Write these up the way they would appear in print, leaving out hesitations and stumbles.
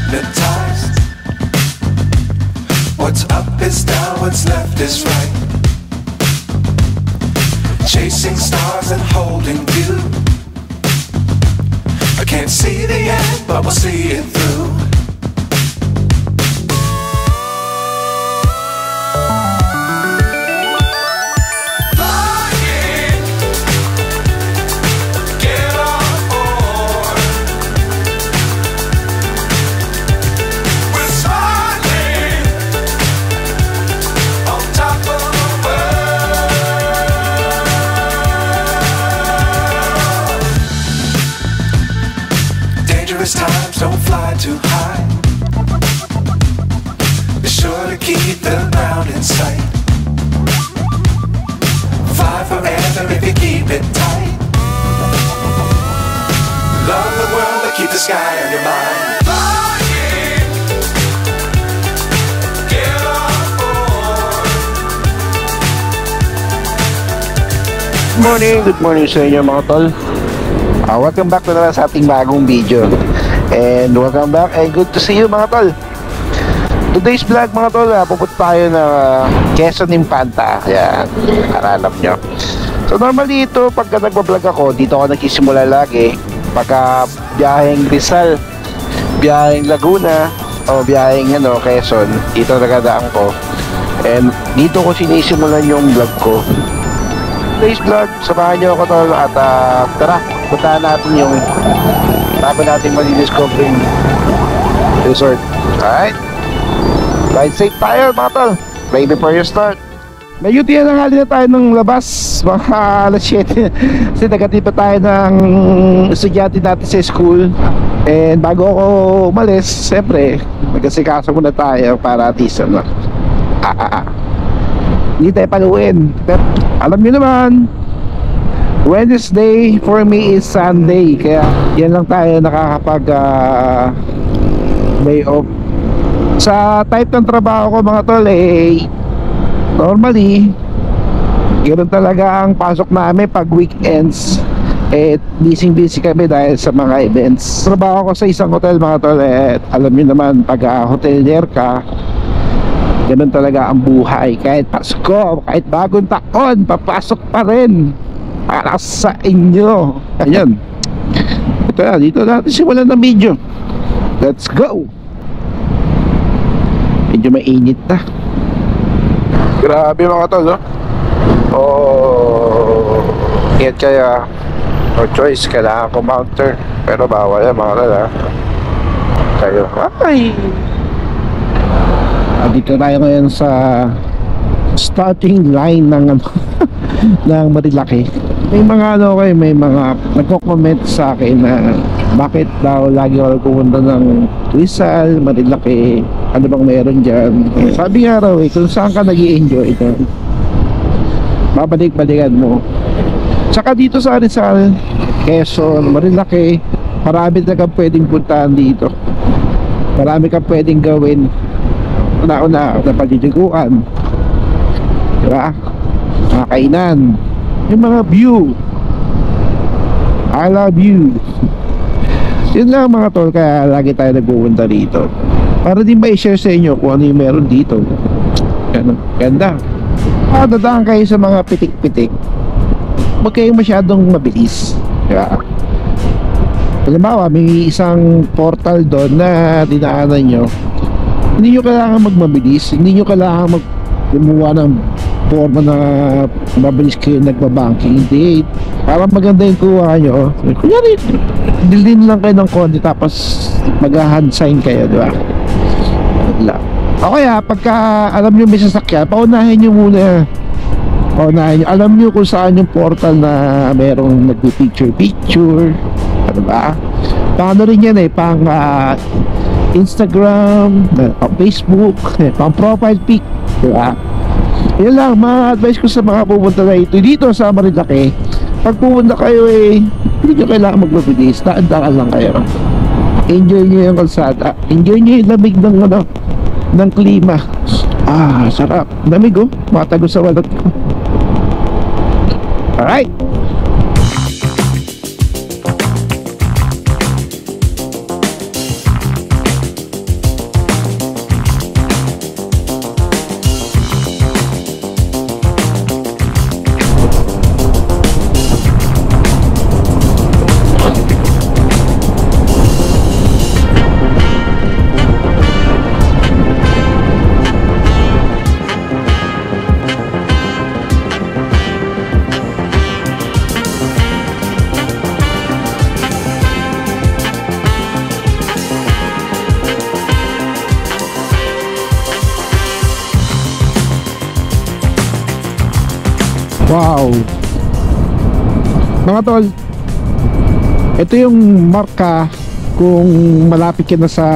hypnotized. What's up is down, what's left is right. Chasing stars and holding you. I can't see the end, but we'll see it through. Times don't fly too high. Be sure to keep the ground in sight. Fly forever if you keep it tight. Love the world but keep the sky on your mind. Flying, get on board. Good morning sa inyo mga tol. Welcome back na naman sa ating bagong video. And welcome back and good to see you mga tol. Today's vlog mga tol, pupunta tayo na Quezon Infanta. Yan, alam nyo. So normally ito, pagka nagbablog ako, dito ako nagsisimula lagi. Pagka biyaheng Rizal, biyaheng Laguna, o biyaheng Quezon, dito nagadaan ko. And dito ko sinisimulan yung vlog ko. Today's vlog, samahan nyo ako tol. At tara, puntahan natin yung bago natin mali-discover yung resort. Alright, ride safe tayo mga tol. Ready before you start. Medyo tinanghali na tayo ng labas, mga alas 7. Kasi nagatipa tayo ng estudyante natin sa school. And bago ako umalis, siyempre magkasikaso muna tayo para at least hindi tayo paluin. Pero alam nyo naman, Wednesday for me is Sunday. Kaya yan lang tayo nakakapag day off. Sa type ng trabaho ko mga tol, normally ganoon talaga ang pasok namin pag weekends. Busy kami dahil sa mga events. Trabaho ko sa isang hotel mga tol. Alam niyo naman, pag hotelier ka, ganoon talaga ang buhay. Kahit Pasko, kahit bagong taon, papasok pa rin para sa inyo. Ayan. Ito na, dito natin simulan ng video. Let's go. Medyo mainit na. Grabe mga tol, no? Ingat kaya. No choice, kailangan ko mounter. Pero bawal yan mga tol, ha? Kayo, ay! Dito tayo ngayon sa starting line ng ng Marilaki. May mga may mga nagko-comment sa akin na bakit daw lagi ako pupunta ng Rizal, Marilaki, ano bang meron dyan. Sabi nga raw kung saan ka nag-i-enjoy ito, babalik-balikan mo. Saka dito sa Rizal, Quezon, Marilaki, marami na kang pwedeng puntahan dito. Marami kang pwedeng gawin. Una-una na paliliguan, diba? Mga kainan, yung mga view, I love you. Yun lang mga tol, kaya lagi tayo nagpupunta dito para din ma-share sa inyo kung ano yung meron dito. Ganda. Dadaan kayo sa mga pitik-pitik, huwag kayong masyadong mabilis, diba? Halimbawa, may isang portal doon na dinaanan nyo, hindi nyo kailangan magmabilis, hindi nyo kailangan gumawa ng forma na mabilis kayo nagbabanking. Hindi, para maganda yung kuha nyo, kunyari dilin lang kayo ng konti tapos mag-hand sign kayo, diba? O kaya pagka alam nyo may sasakyan, paunahin nyo muna. Paunahin nyo, alam nyo kung saan yung portal na merong nagpi-picture, ano ba? Paano rin yan pang Instagram, pang Facebook, pang profile pic, diba? Yan lang, ma-advise ko sa mga pupunta na ito dito sa Marilaki. Pag pupunta kayo hindi nyo kailangan magbabilis, daan-daan lang kayo. Enjoy nyo yung kalsada, enjoy nyo yung lamig ng klima. Sarap, lamig matago sa walot ko. Alright. Wow. Mga tol, ito yung marka kung malapit ka na sa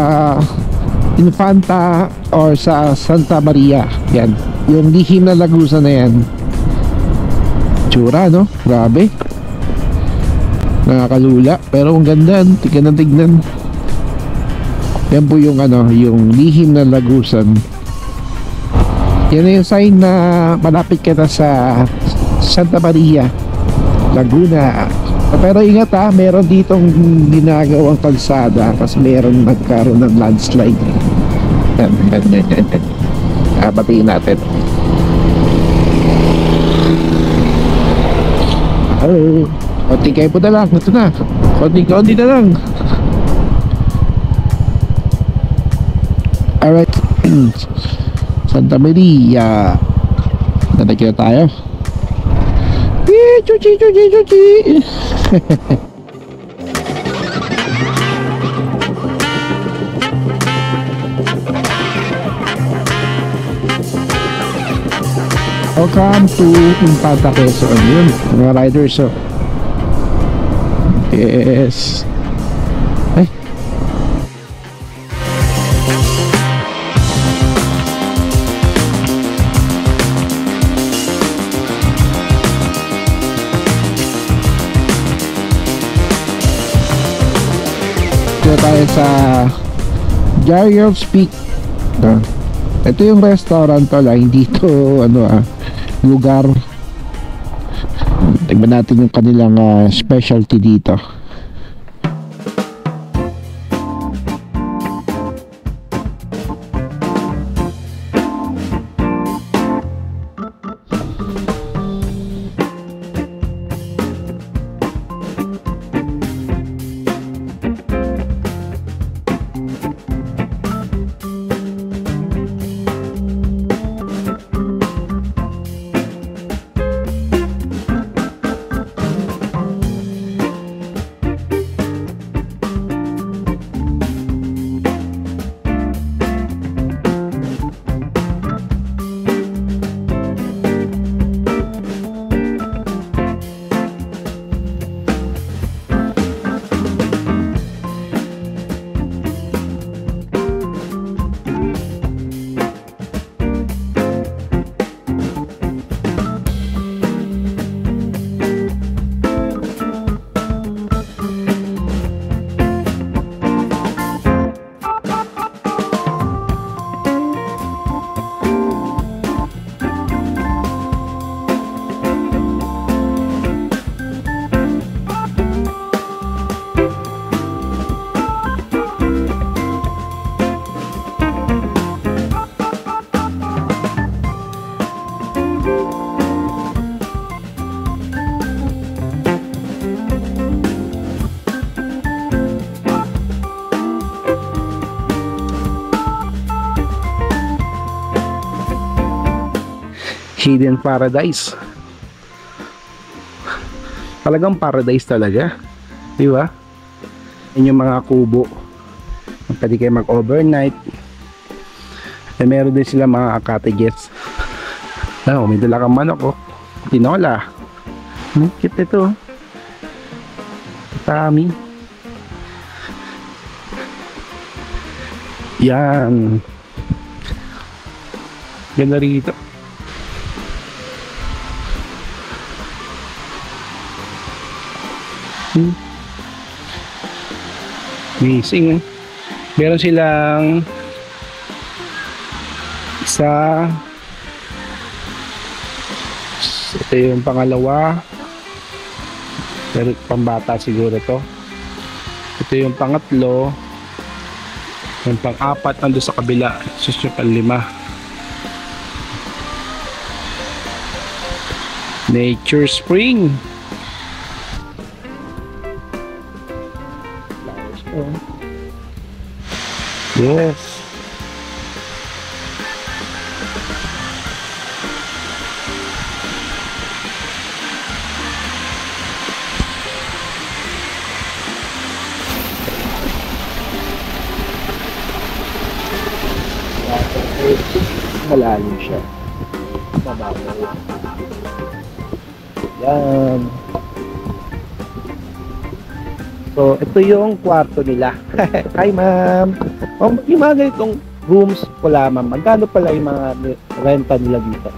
Infanta or sa Santa Maria. Yan, yung lihim na lagusan na yan. Tsura, no? Grabe. Nakakalula, pero ang ganda. Tignan na tignan. Yan po yung ano, yung lihim na lagusan. Yan na yung sign na malapit ka na sa Santa Maria, Laguna. Pero ingat ha, meron ditong ginagawang kalsada kasi meron nagkaroon ng landslide. Batiin natin. Oh, konti kayo po na lang. Ito na, konti na lang. Alright. Santa Maria. Nadagyan na tayo. Chuchi. Welcome to Infanta Quezon. Yun, mga riders. So yes. Ay, dito tayo sa Jarriel's Peak. Ito yung restaurant pala, hindi to ano lugar. Tignan natin yung kanilang specialty dito. Hidden paradise. Talagang paradise talaga, di ba? Yan yung mga kubo. Pwede kayo mag-overnight. And meron din sila mga cottages. Oh, may dala kang manok, oh. Tinola. Cute ito. Tami. Yan. Ganda rito. Amazing. Meron silang isa. Ito yung pangalawa. Pero pambata siguro to. Ito yung pangatlo. Yung pang-apat nandun sa kabila. Susunod ang 5. Nature Spring. Yes. Malalim siya. Mababaw. Yan. So, ito yung kwarto nila. Hi, ma'am. Ma'am, yung mga ganitong rooms pala, ma'am. Magkano pala yung mga renta nila dito?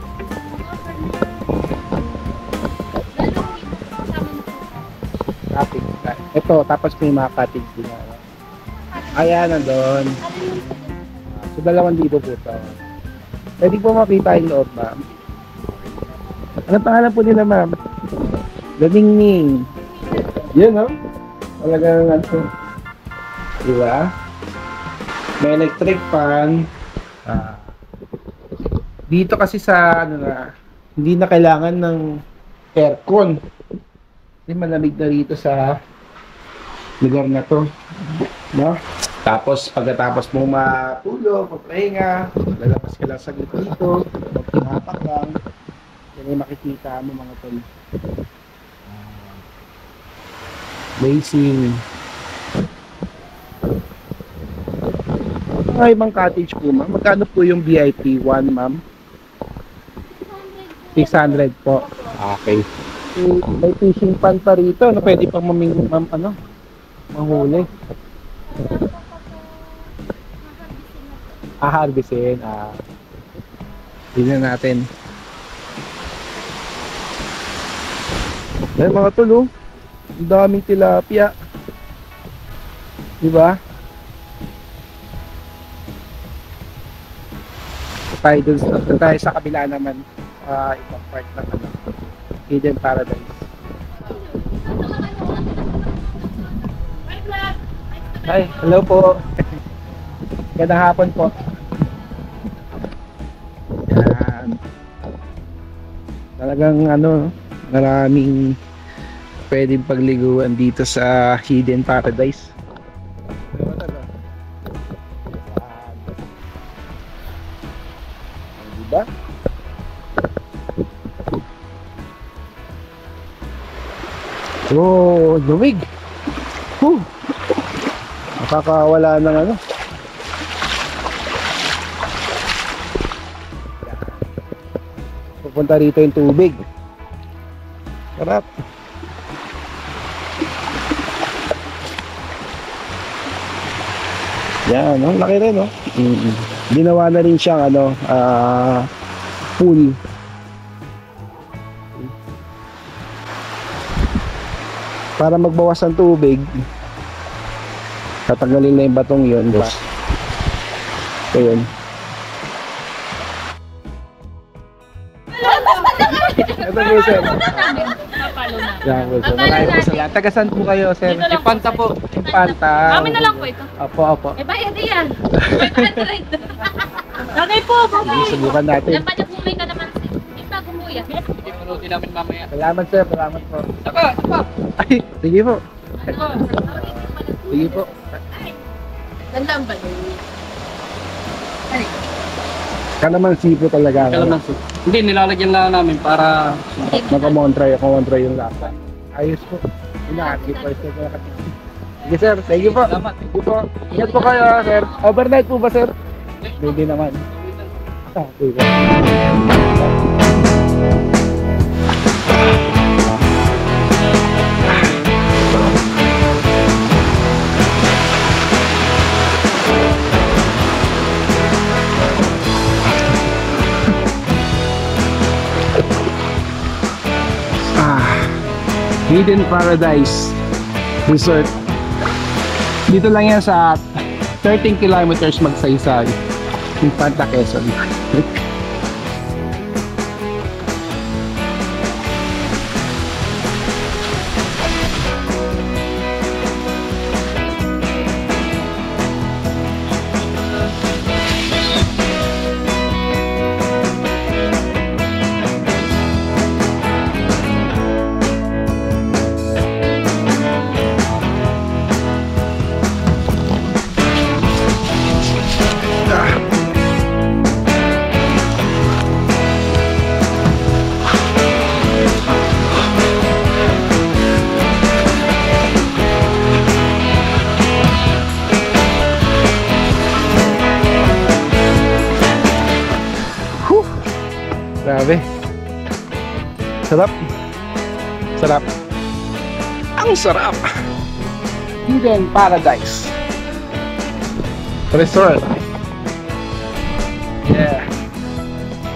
Cottage. Ito, tapos may mga cottage din. Ayan, nandun. So, dalawang libo po ito. Pwede po makita yung loob, ma'am. Anong pangalan po nila, ma'am? Ganingning. Yun, no? Talagang ano. Diba? May electric fan. Dito kasi sa, ano na, hindi na kailangan ng aircon. Kasi malamig na rito sa lugar na to. No? Tapos, pagkatapos mo matulog, magpahinga, lalabas ka lang saglit dito, magpinapak lang, yan ay makikita mo mga tol. Amazing. Mga ibang cottage po, ma'am. Magkano po yung VIP 1, ma'am? 600 po. Okay. May fishing pan pa rito. Ano, pwede pang manghuli. Harvestin. Tignan natin. Ay, mga tulo. Ang daming tilapia. Diba? Tayo sa kabila naman. Ibang part ng Hidden Paradise. Hi, hello po. Gandang hapon po. Yan. Talagang maraming pwedeng pagliguan dito sa Hidden Paradise. Diba? Oh, lumig. Nakakawala ng ano. Pupunta rito yung tubig. Sarap. Yan, no? Laki rin, no? Ginawa na rin siyang pool. Para magbawas ng tubig, tatanggalin na yung batong yun. So yun. Ito po, sir. Yan po, sir. Maraming po sa lahat. Tagasan po kayo, sir. Impanta po. Impanta. Kami na lang po ito. Opo. Eh, bayad yan. 500. Lagay po, bumay. Subukan natin. Yan pa niya bumay ka naman. Yung bago mo yan. Pinunutin namin mamaya. Salamat, sir. Salamat po. Saka. Ay, sige po. Ano? Sige po. Ganda ang balo. Ay. Kalamansi po talaga. Kalamansi. Hindi, nilalagyan lang namin para Nakamontray yung lasa. Ayos po. Inaakit po. Sige, sir. Thank you po. Salamat. Thank you po. Ingat po kayo, sir. Overnight po ba, sir? Hindi naman. Okay. Hidden Paradise Resort. Dito lang yan sa 13 kilometers magsaysay. Infanta, Quezon. Grabe. Sarap. Sarap. Ang sarap. Hidden Paradise Resort. Yeah.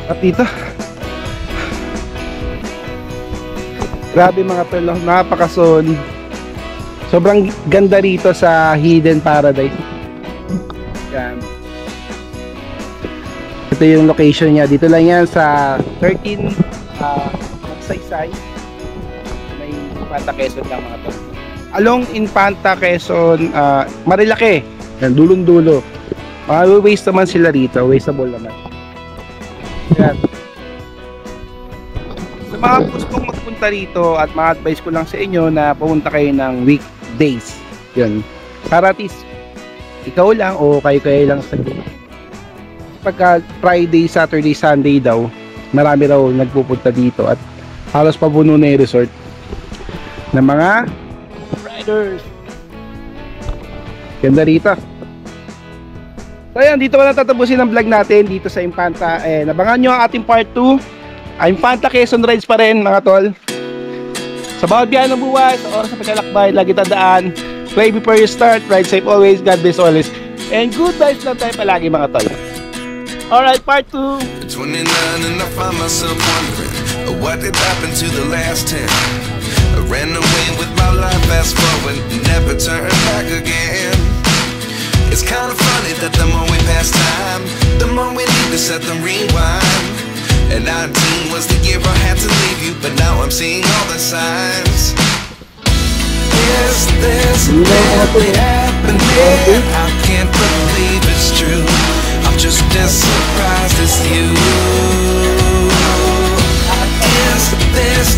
At dito. Grabe mga tol, napakasolid. Sobrang ganda rito sa Hidden Paradise. Yan. Ito yung location niya. Dito lang yan sa 13 Magsaysay. May Infanta Quezon lang mga tol. Along Infanta Quezon, Marilake. Yan, dulong-dulo. Waste naman sila rito. Wasteable naman. Yan. Sa mga gustong magpunta rito at ma-advise ko lang sa inyo na pumunta kayo ng weekdays. Yun. Para at least ikaw lang o kayo lang sa pagka Friday, Saturday, Sunday daw, marami raw nagpupunta dito at halos pabuno na yung resort ng mga riders. Ganda rito. So ayan, dito ko na tatapusin ang vlog natin dito sa Infanta. Nabangan nyo ang ating part 2. Infanta Quezon Rides pa rin mga tol. Sa bawat biyahe ng buhay, sa oras sa paglalakbay, lagi tandaan, pray before you start, ride safe always, God bless always, and good vibes lang tayo palagi mga tol. Alright, part 2. 29 and I find myself wondering what did happen to the last 10. I ran away with my life, fast forward, never turn back again. It's kind of funny that the more we pass time, the more we need to set the rewind. And 19 was the year I had to leave you, but now I'm seeing all the signs. Is this really happening? I can't believe it's true. I'm just as surprised as you. Is this